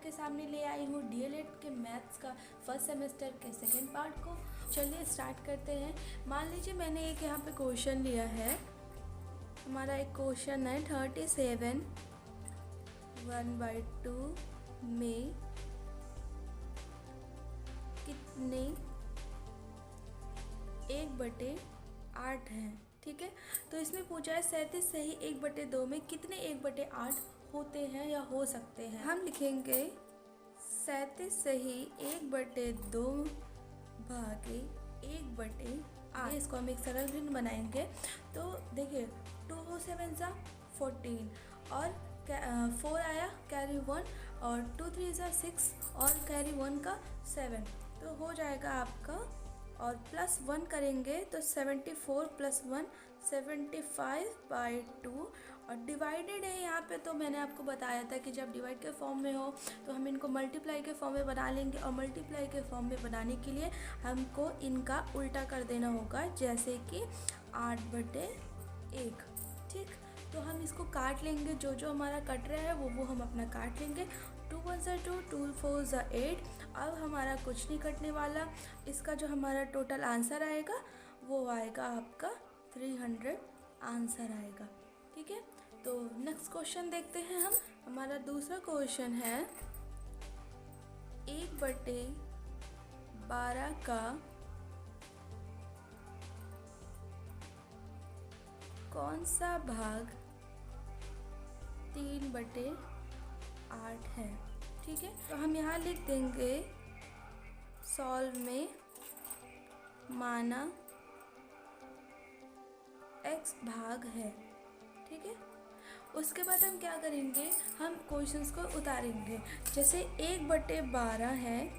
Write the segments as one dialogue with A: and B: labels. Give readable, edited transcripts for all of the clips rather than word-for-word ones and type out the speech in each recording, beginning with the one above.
A: आपके सामने ले आई हूँ डीएलएड के मैथ्स का फर्स्ट सेमेस्टर के सेकेंड पार्ट को। चलिए स्टार्ट करते हैं। मान लीजिए मैंने एक यहाँ पे क्वेश्चन लिया है। हमारा एक क्वेश्चन है 37 1/2 में कितने 1/8 हैं। ठीक है, तो इसमें पूछा है 37 सही 1/2 में कितने 1/8 होते हैं या हो सकते हैं। हम लिखेंगे 37 सही 1/2 भागे 1/8। इसको हम एक सरल भिन्न बनाएंगे। तो देखिए 2 7 ज़ा 14 और 4 आया कैरी 1 और 2 3 ज़ा 6 और कैरी 1 का 7, तो हो जाएगा आपका। और +1 करेंगे तो 74 + 1 75/2 और डिवाइडेड है यहाँ पे। तो मैंने आपको बताया था कि जब डिवाइड के फॉर्म में हो तो हम इनको मल्टीप्लाई के फॉर्म में बना लेंगे, और मल्टीप्लाई के फॉर्म में बनाने के लिए हमको इनका उल्टा कर देना होगा, जैसे कि 8/1। ठीक, तो हम इसको काट लेंगे। जो जो हमारा कट रहा है वो हम अपना काट लेंगे। 2 1 ज़ा 2 2 4 ज़ा 8। अब हमारा कुछ नहीं कटने वाला। इसका जो हमारा टोटल आंसर आएगा वो आएगा आपका 300 आंसर आएगा। ठीक है, तो नेक्स्ट क्वेश्चन देखते हैं हम। हमारा दूसरा क्वेश्चन है 1/12 का कौन सा भाग 3/8 है। ठीक है, तो हम यहाँ लिख देंगे सॉल्व में माना x भाग है। ठीक है, उसके बाद हम क्या करेंगे, हम क्वेश्चंस को उतारेंगे। जैसे 1/12 है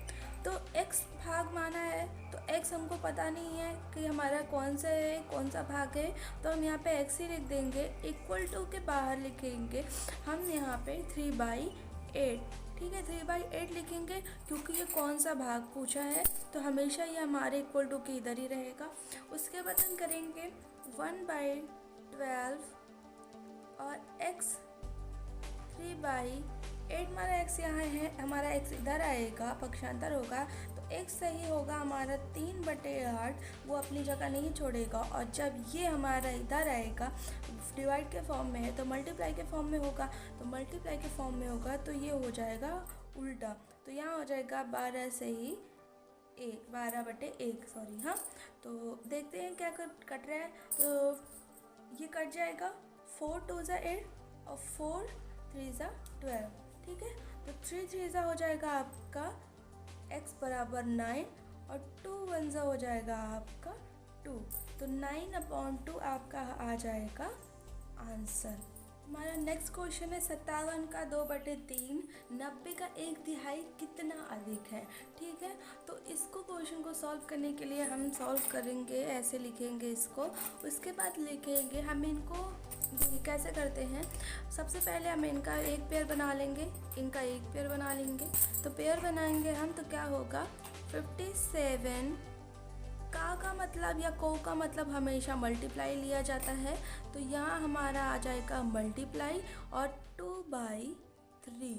A: तो x भाग माना है, तो x हमको पता नहीं है कि हमारा कौन सा है, कौन सा भाग है, तो हम यहाँ पे x ही लिख देंगे। इक्वल टू के बाहर लिखेंगे हम यहाँ पे 3/8। ठीक है, 3/8 लिखेंगे क्योंकि ये कौन सा भाग पूछा है, तो हमेशा ये हमारे इक्वल टू के इधर ही रहेगा। उसके बाद हम करेंगे 1/12 और x 3/8। हमारा x यहाँ है, हमारा x इधर आएगा, पक्षांतर होगा, तो x सही होगा हमारा 3/8, वो अपनी जगह नहीं छोड़ेगा। और जब ये हमारा इधर आएगा, डिवाइड के फॉर्म में है तो मल्टीप्लाई के फॉर्म में होगा, तो मल्टीप्लाई के फॉर्म में होगा तो ये हो जाएगा उल्टा। तो यहाँ हो जाएगा 12 सही 1 12/1 सॉरी। हाँ, तो देखते हैं क्या कट रहा है। तो ये कट जाएगा 4 2 ज़ा 8 और 4 3 ज़ा 12। ठीक है, तो 3 3 ज़ा हो जाएगा आपका x बराबर 9 और 2 1 ज़ा हो जाएगा आपका 2, तो 9/2 आपका आ जाएगा आंसर। हमारा नेक्स्ट क्वेश्चन है 57 का 2/3 90 का 1/3 कितना अधिक है। ठीक है, तो इसको क्वेश्चन को सॉल्व करने के लिए हम सॉल्व करेंगे, ऐसे लिखेंगे इसको। उसके बाद लिखेंगे हम इनको कैसे करते हैं। सबसे पहले हम इनका एक पेयर बना लेंगे, इनका एक पेयर बना लेंगे। तो पेयर बनाएंगे हम तो क्या होगा 57 का मतलब या को का मतलब हमेशा मल्टीप्लाई लिया जाता है, तो यहाँ हमारा आ जाएगा मल्टीप्लाई और 2/3,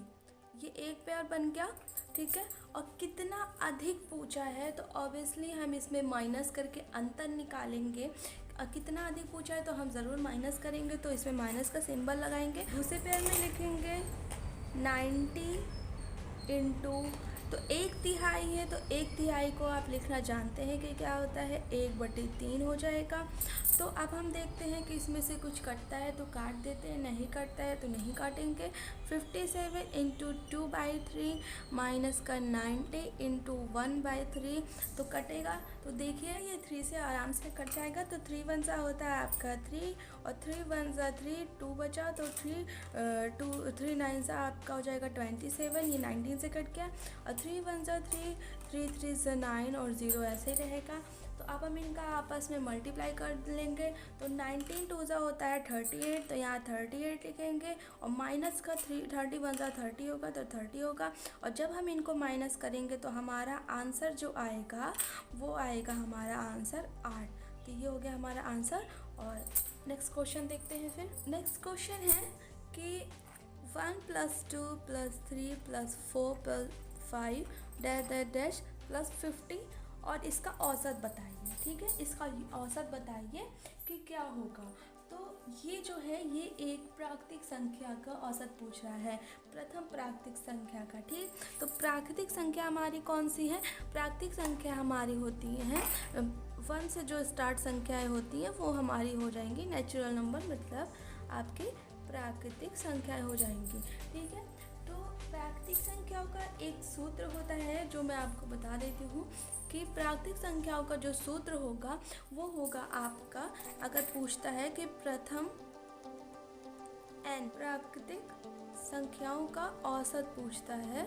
A: ये एक पेयर बन गया। ठीक है, और कितना अधिक पूछा है तो ऑब्वियसली हम इसमें माइनस करके अंतर निकालेंगे। कितना अधिक पूछा है तो हम ज़रूर माइनस करेंगे, तो इसमें माइनस का सिंबल लगाएंगे। दूसरे पेयर में लिखेंगे 90 इंटू, तो 1/3 है तो 1/3 को आप लिखना जानते हैं कि क्या होता है 1/3 हो जाएगा। तो अब हम देखते हैं कि इसमें से कुछ कटता है तो काट देते हैं, नहीं कटता है तो नहीं काटेंगे। 57 इंटू 2/3 माइनस का 90 इंटू 1/3 तो कटेगा। तो देखिए ये 3 से आराम से कट जाएगा। तो 3 1 ज़ा होता है आपका 3 और 3 1 ज़ा 3, 2 बचा तो 3 9 ज़ा आपका हो जाएगा 27, ये 19 से कट गया। और 3 1 ज़ा 3, 3 3 ज़ा 9 और 0 ऐसे ही रहेगा। तो अब हम इनका आपस में मल्टीप्लाई कर लेंगे। तो 19 2 ज़ा होता है 38, तो यहाँ 38 लिखेंगे और माइनस का 30 1 ज़ा 30 होगा तो 30 होगा। और जब हम इनको माइनस करेंगे तो हमारा आंसर जो आएगा वो आएगा हमारा आंसर 8। तो ये हो गया हमारा आंसर। और नेक्स्ट क्वेश्चन देखते हैं। फिर नेक्स्ट क्वेश्चन है कि 1+2+3+4+5 और इसका औसत बताइए। ठीक है, इसका औसत बताइए कि क्या होगा। तो ये जो है ये एक प्राकृतिक संख्या का औसत पूछ रहा है, प्रथम प्राकृतिक संख्या का। ठीक, तो प्राकृतिक संख्या हमारी कौन सी है? प्राकृतिक संख्या हमारी होती हैं 1 से जो स्टार्ट संख्याएं होती हैं वो हमारी हो जाएंगी नेचुरल नंबर, मतलब आपकी प्राकृतिक संख्याएं हो जाएंगी। ठीक है, तो प्राकृतिक संख्याओं का एक सूत्र होता है जो मैं आपको बता देती हूँ कि प्राकृतिक संख्याओं का जो सूत्र होगा वो होगा आपका, अगर पूछता है कि प्रथम n प्राकृतिक संख्याओं का औसत पूछता है,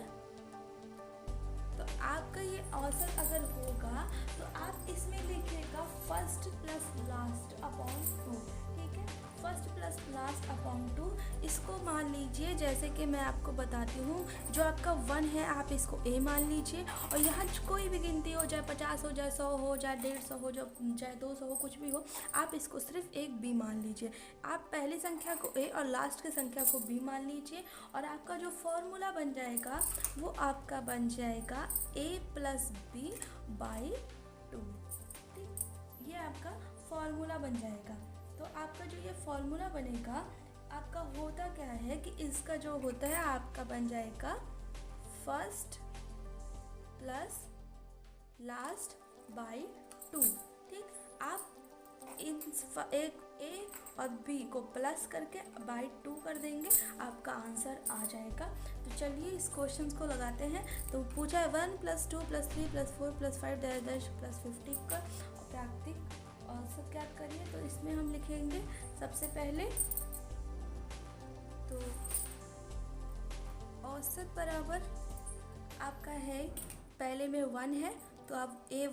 A: तो आपका ये औसत अगर होगा तो आप इसमें लिखिएगा फर्स्ट प्लस लास्ट अपॉन 2। ठीक है, फर्स्ट प्लस लास्ट अपॉन 2, इसको मान लीजिए, जैसे कि मैं आपको बताती हूँ, जो आपका 1 है आप इसको a मान लीजिए, और यहाँ कोई भी गिनती हो, चाहे 50 हो, चाहे 100 हो, चाहे 150 हो, चाहे 200 हो, कुछ भी हो, आप इसको सिर्फ एक b मान लीजिए। आप पहली संख्या को a और लास्ट की संख्या को b मान लीजिए, और आपका जो फॉर्मूला बन जाएगा वो आपका बन जाएगा a प्लस बी बाई 2। ठीक, ये आपका फॉर्मूला बन जाएगा। तो आपका जो ये फॉर्मूला बनेगा, आपका होता क्या है कि इसका जो होता है आपका बन जाएगा फर्स्ट प्लस लास्ट बाई 2। ठीक, आप इन एक ए और बी को प्लस करके बाई 2 कर देंगे, आपका आंसर आ जाएगा। तो चलिए इस क्वेश्चन को लगाते हैं। तो पूछा है 1+2+3+4+5+50 का प्राकृतिक औसत ज्ञात करिए। तो इसमें हम लिखेंगे सबसे पहले, तो औसत बराबर आपका है, पहले में 1 है तो अब ए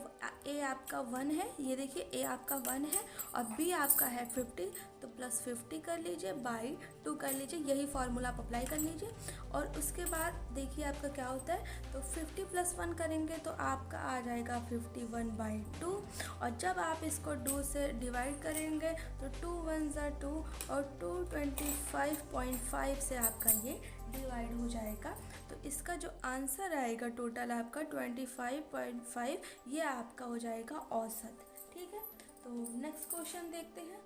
A: आपका 1 है, ये देखिए ए आपका 1 है, और बी आपका है 50, तो प्लस 50 कर लीजिए, बाई 2 कर लीजिए, यही फार्मूला आप अप्लाई कर लीजिए। और उसके बाद देखिए आपका क्या होता है, तो 50 प्लस 1 करेंगे तो आपका आ जाएगा 51/2, और जब आप इसको 2 से डिवाइड करेंगे तो 2 1 ज़ा 2 और 225.5 से आपका ये डिवाइड हो जाएगा। तो इसका जो आंसर आएगा टोटल आपका 25.5, ये आपका हो जाएगा औसत। ठीक है, तो नेक्स्ट क्वेश्चन देखते हैं।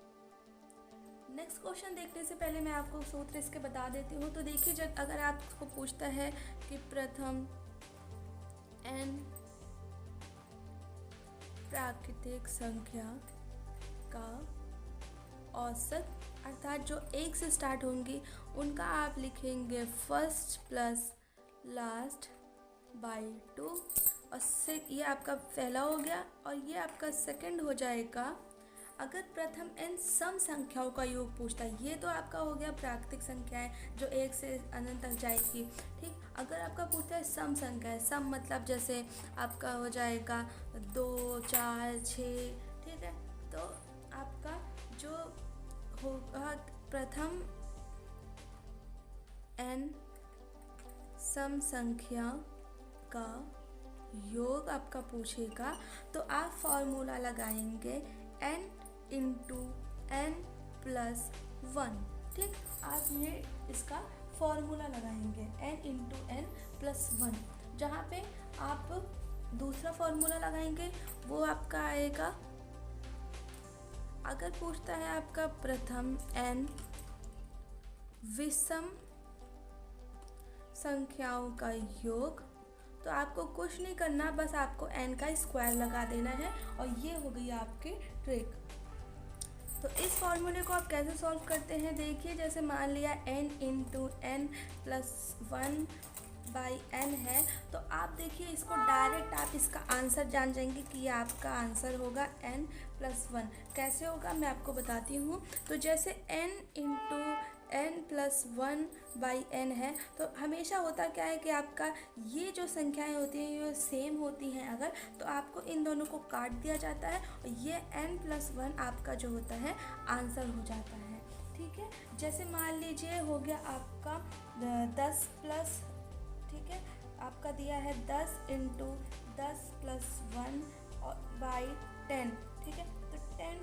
A: नेक्स्ट क्वेश्चन देखने से पहले मैं आपको सूत्र इसके बता देती हूँ। तो देखिए, जब अगर आपको पूछता है कि प्रथम n प्राकृतिक संख्या का औसत, अर्थात जो 1 से स्टार्ट होंगी उनका आप लिखेंगे फर्स्ट प्लस लास्ट बाई 2, और ये आपका पहला हो गया, और ये आपका सेकंड हो जाएगा। अगर प्रथम n सम संख्याओं का योग पूछता है, ये तो आपका हो गया प्राकृतिक संख्याएं जो 1 से अनंत तक जाएगी। ठीक, अगर आपका पूछता है सम संख्या, सम मतलब जैसे आपका हो जाएगा 2 4 6। ठीक है, तो आपका जो होगा प्रथम n सम संख्या का योग आपका पूछेगा, तो आप फॉर्मूला लगाएंगे n इंटू n प्लस 1। ठीक, आप ये इसका फॉर्मूला लगाएंगे n इंटू n प्लस 1। जहाँ पे आप दूसरा फॉर्मूला लगाएंगे वो आपका आएगा, अगर पूछता है आपका प्रथम n विषम संख्याओं का योग, तो आपको कुछ नहीं करना, बस आपको n का स्क्वायर लगा देना है, और ये हो गई आपकी ट्रिक। तो इस फॉर्मूले को आप कैसे सॉल्व करते हैं, देखिए, जैसे मान लिया n into n plus 1 by n है, तो आप देखिए इसको डायरेक्ट आप इसका आंसर जान जाएंगे कि ये आपका आंसर होगा n प्लस 1। कैसे होगा मैं आपको बताती हूँ। तो जैसे n into n plus 1 by n है, तो हमेशा होता क्या है कि आपका ये जो संख्याएं होती हैं ये सेम होती हैं, अगर तो आपको इन दोनों को काट दिया जाता है, और ये n प्लस 1 आपका जो होता है आंसर हो जाता है। ठीक है, जैसे मान लीजिए हो गया आपका 10 प्लस, ठीक है, आपका दिया है 10 इंटू 10 प्लस 1 और बाई 10। ठीक है, तो 10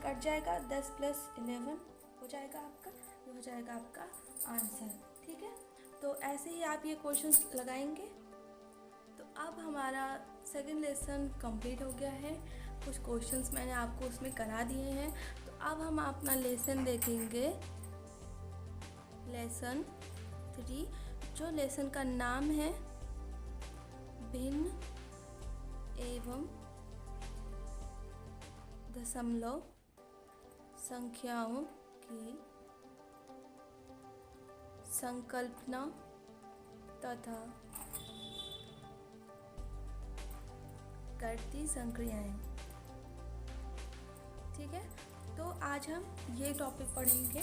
A: कट जाएगा, 10 प्लस 11 हो जाएगा आपका, ये हो जाएगा आपका आंसर। ठीक है, तो ऐसे ही आप ये क्वेश्चंस लगाएंगे। तो अब हमारा सेकंड लेसन कंप्लीट हो गया है। कुछ क्वेश्चंस मैंने आपको उसमें करा दिए हैं। तो अब हम अपना लेसन देखेंगे, लेसन 3, जो लेसन का नाम है भिन्न एवं दशमलव संख्याओं की संकल्पना तथा करती संक्रियाएं। ठीक है, तो आज हम ये टॉपिक पढ़ेंगे।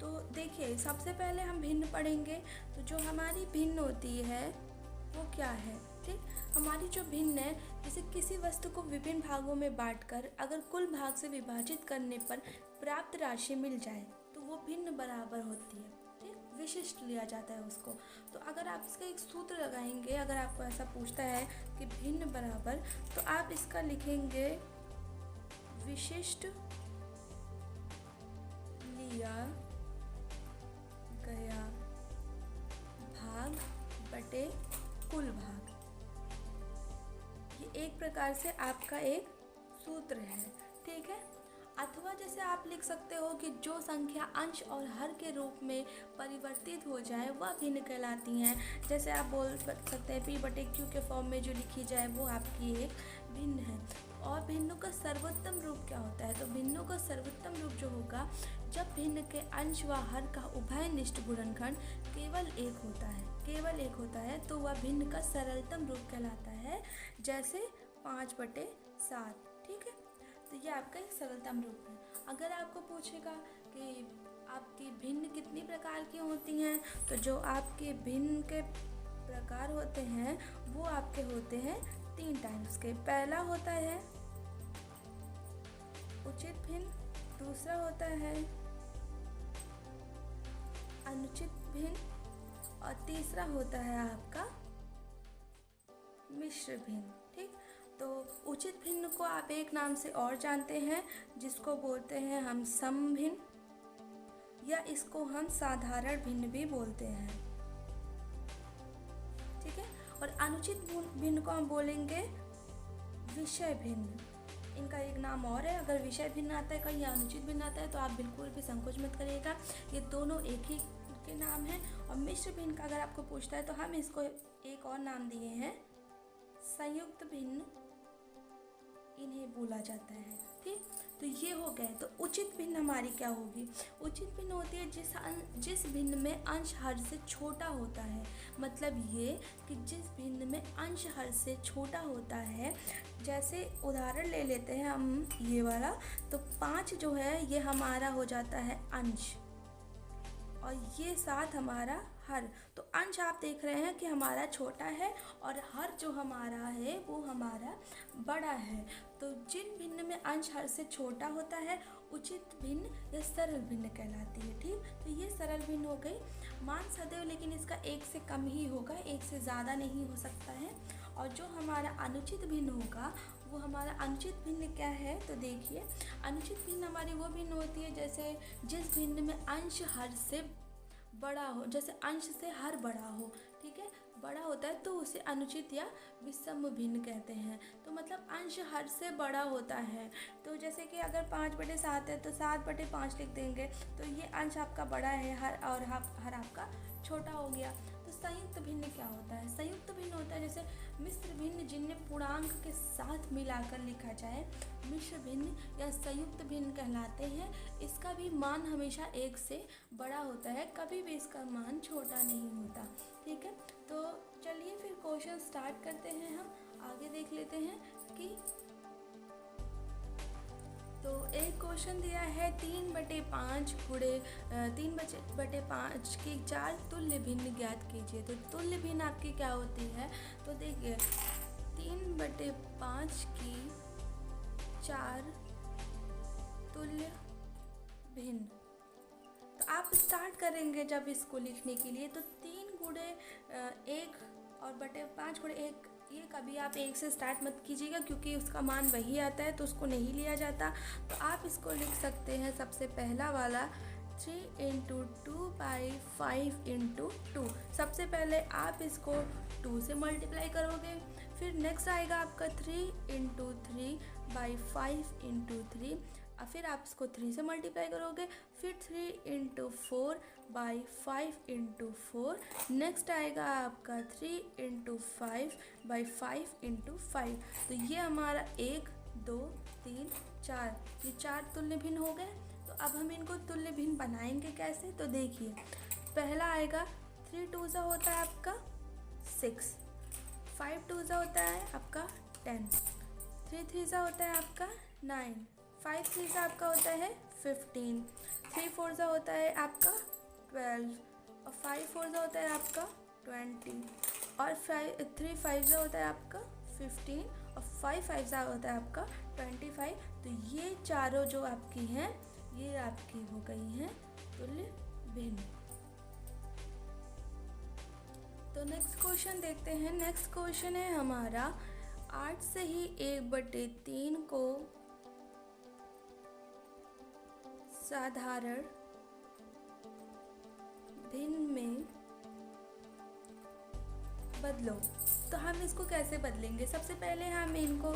A: तो देखिए, सबसे पहले हम भिन्न पढ़ेंगे। तो जो हमारी भिन्न होती है वो क्या है? ठीक, हमारी जो भिन्न है, जैसे किसी वस्तु को विभिन्न भागों में बांटकर अगर कुल भाग से विभाजित करने पर प्राप्त राशि मिल जाए तो वो भिन्न बराबर होती है। ठीक, विशिष्ट लिया जाता है उसको। तो अगर आप इसका एक सूत्र लगाएंगे, अगर आपको ऐसा पूछता है कि भिन्न बराबर, तो आप इसका लिखेंगे विशिष्ट लिया गया भाग बटे कुल भाग। ये एक प्रकार से आपका एक सूत्र है। ठीक है, अथवा जैसे आप लिख सकते हो कि जो संख्या अंश और हर के रूप में परिवर्तित हो जाए वह भिन्न कहलाती हैं। जैसे आप बोल सकते हैं P/Q के फॉर्म में जो लिखी जाए वो आपकी एक भिन्न है। और भिन्नों का सर्वोत्तम रूप क्या होता है? तो भिन्नों का सर्वोत्तम रूप जो होगा, जब भिन्न के अंश व हर का उभयनिष्ठ गुणनखंड केवल एक होता है, केवल एक होता है, तो वह भिन्न का सरलतम रूप कहलाता है। जैसे 5/7। ठीक है, तो ये आपका एक सरलतम रूप है। अगर आपको पूछेगा कि आपकी भिन्न कितनी प्रकार की होती हैं, तो जो आपके भिन्न के प्रकार होते हैं वो आपके होते हैं 3 टाइप्स के। पहला होता है उचित भिन्न, दूसरा होता है अनुचित भिन्न, और तीसरा होता है आपका मिश्र भिन्न। ठीक, तो उचित भिन्न को आप एक नाम से और जानते हैं, जिसको बोलते हैं हम समभिन्न, या इसको हम साधारण भिन्न भी बोलते हैं। ठीक है, और अनुचित भिन्न को हम बोलेंगे विषय भिन्न। इनका एक नाम और है। अगर विषय भिन्न आता है कहीं या अनुचित भिन्न आता है तो आप बिल्कुल भी संकोच मत करिएगा, ये दोनों एक ही के नाम हैं। और मिश्र भिन्न का अगर आपको पूछता है तो हम इसको एक और नाम दिए हैं संयुक्त भिन्न, इन्हें बोला जाता है। ठीक, तो ये हो गए। तो उचित भिन्न हमारी क्या होगी? उचित भिन्न होती है जिस भिन्न में अंश हर से छोटा होता है। मतलब ये कि जिस भिन्न में अंश हर से छोटा होता है, जैसे उदाहरण ले लेते हैं हम ये वाला। तो 5 जो है ये हमारा हो जाता है अंश, और ये 7 हमारा हर। तो अंश आप देख रहे हैं कि हमारा छोटा है, और हर जो हमारा है वो हमारा बड़ा है। तो जिन भिन्न में अंश हर से छोटा होता है उचित भिन्न या सरल भिन्न कहलाती है। ठीक, तो ये सरल भिन्न हो गई। मान सदैव लेकिन इसका 1 से कम ही होगा, 1 से ज़्यादा नहीं हो सकता है। और जो हमारा अनुचित भिन्न होगा वो हमारा अनुचित भिन्न क्या है? तो देखिए, अनुचित भिन्न हमारी वो भिन्न होती है जैसे जिस भिन्न में अंश हर से बड़ा हो, जैसे अंश से हर बड़ा हो। ठीक है, बड़ा होता है तो उसे अनुचित या विषम भिन्न कहते हैं। तो मतलब अंश हर से बड़ा होता है। तो जैसे कि अगर 5/7 है तो 7/5 लिख देंगे, तो ये अंश आपका बड़ा है हर, और हर आपका छोटा हो गया। तो संयुक्त भिन्न क्या होता है? संयुक्त भिन्न होता है जैसे मिश्र भिन्न, जिन्हें पूर्णांक के साथ मिलाकर लिखा जाए, मिश्र भिन्न या संयुक्त भिन्न कहलाते हैं। इसका भी मान हमेशा 1 से बड़ा होता है, कभी भी इसका मान छोटा नहीं होता। ठीक है, तो चलिए फिर क्वेश्चन स्टार्ट करते हैं। हम आगे देख लेते हैं कि तो एक क्वेश्चन दिया है 3/5 गुणे 3/5 की 4 तुल्य भिन्न ज्ञात कीजिए। तो तुल्य भिन्न आपकी क्या होती है? तो देखिए 3/5 की 4 तुल्य भिन्न। तो आप स्टार्ट करेंगे जब इसको लिखने के लिए, तो 3 गुणे 1 और बटे 5 गुणे 1, ये कभी आप 1 से स्टार्ट मत कीजिएगा क्योंकि उसका मान वही आता है तो उसको नहीं लिया जाता। तो आप इसको लिख सकते हैं सबसे पहला वाला 3 इंटू 2/5 इंटू 2। सबसे पहले आप इसको 2 से मल्टीप्लाई करोगे, फिर नेक्स्ट आएगा आपका 3 इंटू 3/5 इंटू 3, और फिर आप इसको 3 से मल्टीप्लाई करोगे, फिर 3 इंटू 4/5 इंटू 4। नेक्स्ट आएगा आपका 3 इंटू 5/5 इंटू 5। तो ये हमारा 1 2 3 4, ये 4 तुल्य भिन्न हो गए। तो अब हम इनको तुल्य भिन्न बनाएंगे कैसे, तो देखिए पहला आएगा 3 2 सा होता है आपका 6, 5 2 सा होता है आपका 10, 3 3 सा होता है आपका 9, 5 3 सा आपका होता है 15, 3 4 सा होता है आपका 12, और 5 4 सा होता है आपका 20, और 3 5 सा होता है आपका 15, और 5 5 सा होता है आपका 25। तो ये चारों जो आपकी हैं ये आपकी हो गई हैं तुल्य भिन्न। तो नेक्स्ट क्वेश्चन देखते हैं। नेक्स्ट क्वेश्चन है हमारा 8 से ही 1/3 को साधारण भिन्न में बदलो। तो हम इसको कैसे बदलेंगे, सबसे पहले हम इनको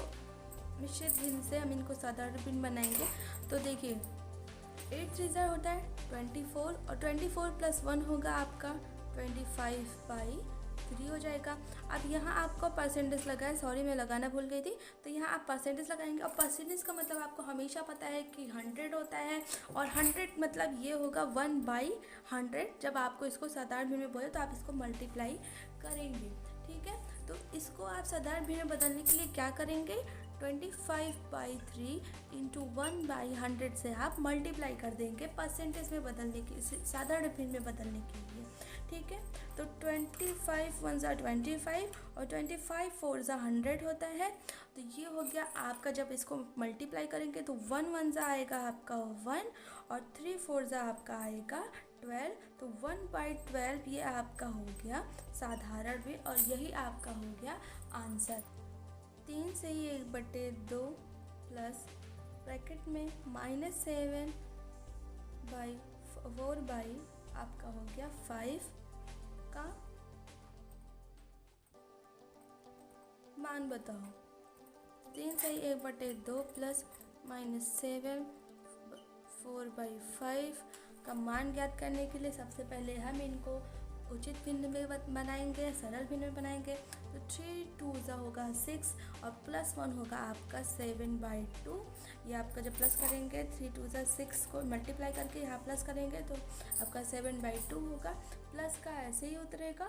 A: मिश्रित भिन्न से हम इनको साधारण भिन्न बनाएंगे। तो देखिए 8 3 होता है 24, और 24 + 1 होगा आपका 25/3 हो जाएगा। अब यहाँ आपको परसेंटेज लगा है, सॉरी मैं लगाना भूल गई थी, तो यहाँ आप परसेंटेज लगाएंगे, और परसेंटेज का मतलब आपको हमेशा पता है कि 100 होता है, और 100 मतलब ये होगा 1/100। जब आपको इसको साधारण भिन्न में बोले तो आप इसको मल्टीप्लाई करेंगे, ठीक है। तो इसको आप साधारण भिन्न में बदलने के लिए क्या करेंगे, 25/3 इंटू 1/100 से आप मल्टीप्लाई कर देंगे परसेंटेज में बदलने के, साधारण भिन्न में बदलने के लिए, ठीक है। तो 25 1 ज़ा 25, और 25 4 ज़ा 100 होता है। तो ये हो गया आपका, जब इसको मल्टीप्लाई करेंगे तो 1 1 ज़ा आएगा आपका 1, और 3 4 ज़ा आपका आएगा 12। तो 1/12 ये आपका हो गया साधारण भिन्न, और यही आपका हो गया आंसर। 3 से ही 1/2 प्लस ब्रैकेट में -7/4 आपका हो गया 5 का मान बताओ। 3 से ही 1/2 प्लस -7/4/5 का मान ज्ञात करने के लिए सबसे पहले हम इनको उचित भिन्न में बनाएंगे, सरल भिन्न में बनाएंगे। तो 3 2 ज़ा होगा 6, और +1 होगा आपका 7/2। ये आपका जब प्लस करेंगे 3 2 ज़ा 6 को मल्टीप्लाई करके यहाँ प्लस करेंगे तो आपका 7/2 होगा। प्लस का ऐसे ही उतरेगा,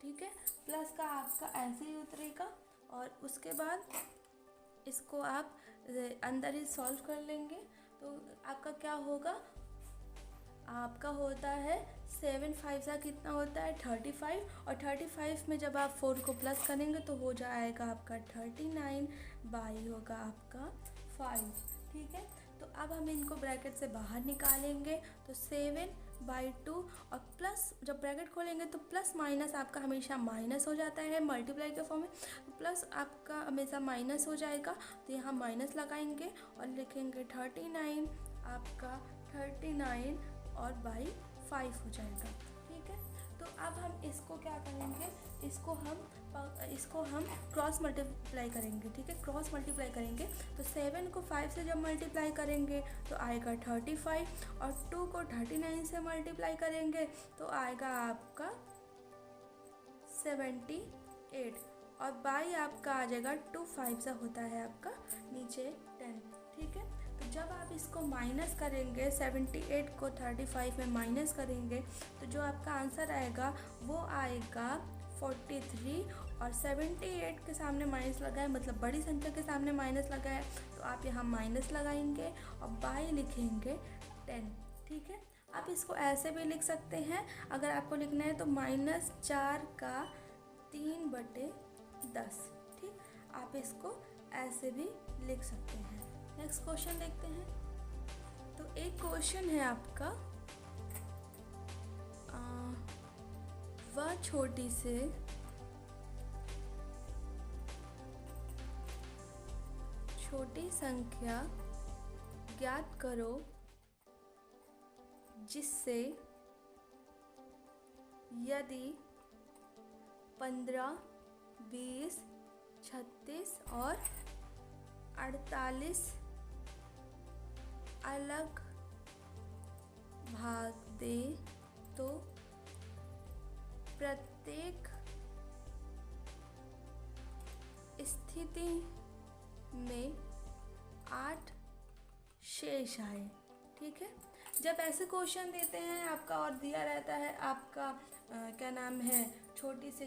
A: ठीक है, प्लस का आपका ऐसे ही उतरेगा, और उसके बाद इसको आप अंदर ही सॉल्व कर लेंगे। तो आपका क्या होगा, आपका होता है 7 5 सा कितना होता है 35, और 35 में जब आप 4 को प्लस करेंगे तो हो जाएगा आपका 39 होगा आपका 5, ठीक है। तो अब हम इनको ब्रैकेट से बाहर निकालेंगे, तो 7/2, और प्लस जब ब्रैकेट खोलेंगे तो प्लस माइनस आपका हमेशा माइनस हो जाता है मल्टीप्लाई के फॉर्म में, तो प्लस आपका हमेशा माइनस हो जाएगा। तो यहाँ माइनस लगाएंगे और लिखेंगे 39, आपका 39 और 5 हो जाएगा, ठीक है। तो अब हम इसको क्या करेंगे, इसको हम क्रॉस मल्टीप्लाई करेंगे, ठीक है, क्रॉस मल्टीप्लाई करेंगे। तो 7 को 5 से जब मल्टीप्लाई करेंगे तो आएगा 35, और 2 को 39 से मल्टीप्लाई करेंगे तो आएगा आपका 78, और बाई आपका आ जाएगा 2 5 सा होता है आपका नीचे 10, ठीक है। तो जब आप इसको माइनस करेंगे, 78 को 35 में माइनस करेंगे तो जो आपका आंसर आएगा वो आएगा 43, और 78 के सामने माइनस लगा है, मतलब बड़ी संख्या के सामने माइनस लगा है, तो आप यहाँ माइनस लगाएंगे और बाई लिखेंगे 10, ठीक है। आप इसको ऐसे भी लिख सकते हैं, अगर आपको लिखना है तो -4 का 3/10, ठीक, आप इसको ऐसे भी लिख सकते हैं। नेक्स्ट क्वेश्चन देखते हैं। तो एक क्वेश्चन है आपका, वह छोटी संख्या ज्ञात करो जिससे यदि 15, 20, 36 और 48 अलग भाग दे तो प्रत्येक स्थिति में 8 शेष आए। ठीक है, जब ऐसे क्वेश्चन देते हैं आपका और दिया रहता है आपका क्या नाम है छोटी से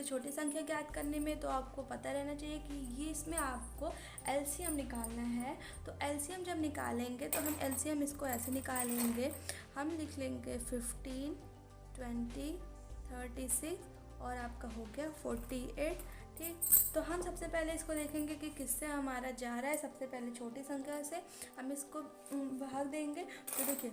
A: छोटी संख्या ज्ञात करने में, तो आपको पता रहना चाहिए कि ये इसमें आपको एलसीएम निकालना है। तो एलसीएम जब निकालेंगे तो हम एलसीएम इसको ऐसे निकालेंगे, हम लिख लेंगे 15, 20, 36 और आपका हो गया 48। ठीक, तो हम सबसे पहले इसको देखेंगे कि किससे हमारा जा रहा है। सबसे पहले छोटी संख्या से हम इसको भाग देंगे। तो देखिए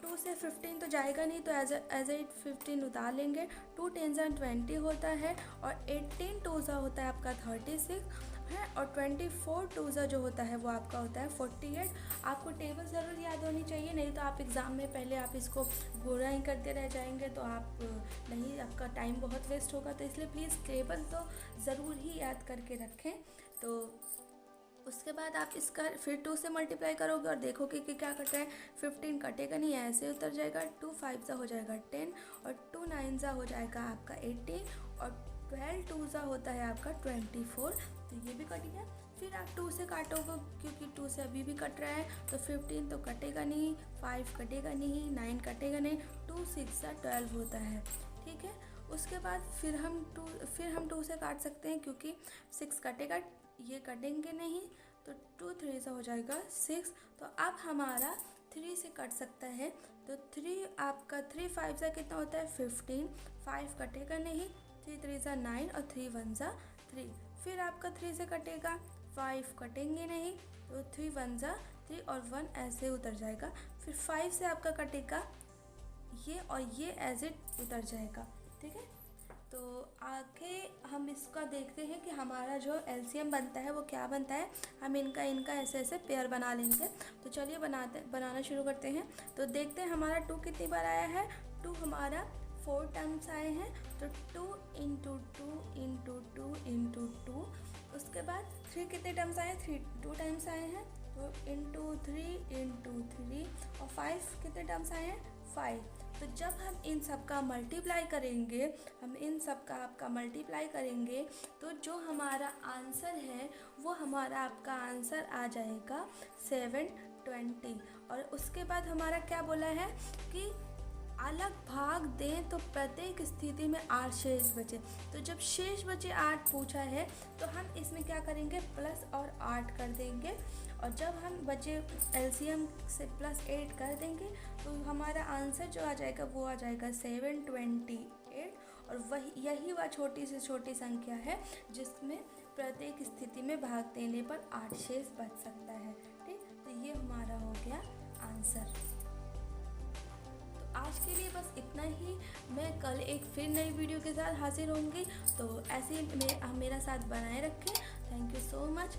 A: 2 से 15 तो जाएगा नहीं, तो एज ए 15 उतार लेंगे। 2 10 20 होता है और 18 2 होता है आपका 36 है और 24 2 जो होता है वो आपका होता है 48। आपको टेबल ज़रूर याद होनी चाहिए, नहीं तो आप एग्ज़ाम में पहले आप इसको गोरा ही करते रह जाएंगे तो आप नहीं, आपका टाइम बहुत वेस्ट होगा। तो इसलिए प्लीज़ टेबल तो ज़रूर ही याद करके रखें। तो उसके बाद आप इसका फिर 2 से मल्टीप्लाई करोगे और देखोगे कि क्या कट रहा है। 15 कटेगा नहीं, ऐसे उतर जाएगा। 2 5 हो जाएगा 10 और 2 9 हो जाएगा आपका 18 और 12 2 होता है आपका 24। तो ये भी कट गया। फिर आप 2 से काटोगे क्योंकि 2 से अभी भी कट रहा है, तो 15 तो कटेगा नहीं, 5 कटेगा नहीं, 9 कटेगा नहीं, 2 6 12 होता है। ठीक है, उसके बाद फिर हम 2 से काट सकते हैं क्योंकि 6 कटेगा, ये कटेंगे नहीं, तो 2 3 हो जाएगा 6। तो अब हमारा 3 से कट सकता है, तो 3 आपका 3 5 कितना होता है 15, 5 कटेगा नहीं, 3 3 9 और 3 1 3। फिर आपका 3 से कटेगा, 5 कटेंगे नहीं, तो 3 1 3 और 1 ऐसे उतर जाएगा। फिर 5 से आपका कटेगा ये और ये एज इट उतर जाएगा। ठीक है, तो आगे हम इसका देखते हैं कि हमारा जो एलसीएम बनता है वो क्या बनता है। हम इनका ऐसे ऐसे पेयर बना लेंगे। तो चलिए बनाना शुरू करते हैं। तो देखते हैं हमारा 2 कितनी बार आया है। 2 हमारा 4 टाइम्स आए हैं, तो 2 × 2 × 2 × 2। उसके बाद 3 कितने टाइम्स आए हैं, 2 टाइम्स आए हैं, तो × 3 और 5 कितने टाइम्स आए हैं 5। तो जब हम इन सब का मल्टीप्लाई करेंगे, तो जो हमारा आंसर है वो हमारा आपका आंसर आ जाएगा 720। और उसके बाद हमारा क्या बोला है कि अलग भाग दें तो प्रत्येक स्थिति में 8 शेष बचे। तो जब शेष बचे 8 पूछा है तो हम इसमें क्या करेंगे, प्लस और 8 कर देंगे। और जब हम बचे एलसीएम से +8 कर देंगे तो हमारा आंसर जो आ जाएगा वो आ जाएगा 728। और यही वह छोटी से छोटी संख्या है जिसमें प्रत्येक स्थिति में भाग देने पर 8 शेष बच सकता है। ठीक, तो ये हमारा हो गया आंसर। आज के लिए बस इतना ही। मैं कल एक फिर नई वीडियो के साथ हाजिर होंगी, तो ऐसे ही मेरा साथ बनाए रखें। Thank you so much.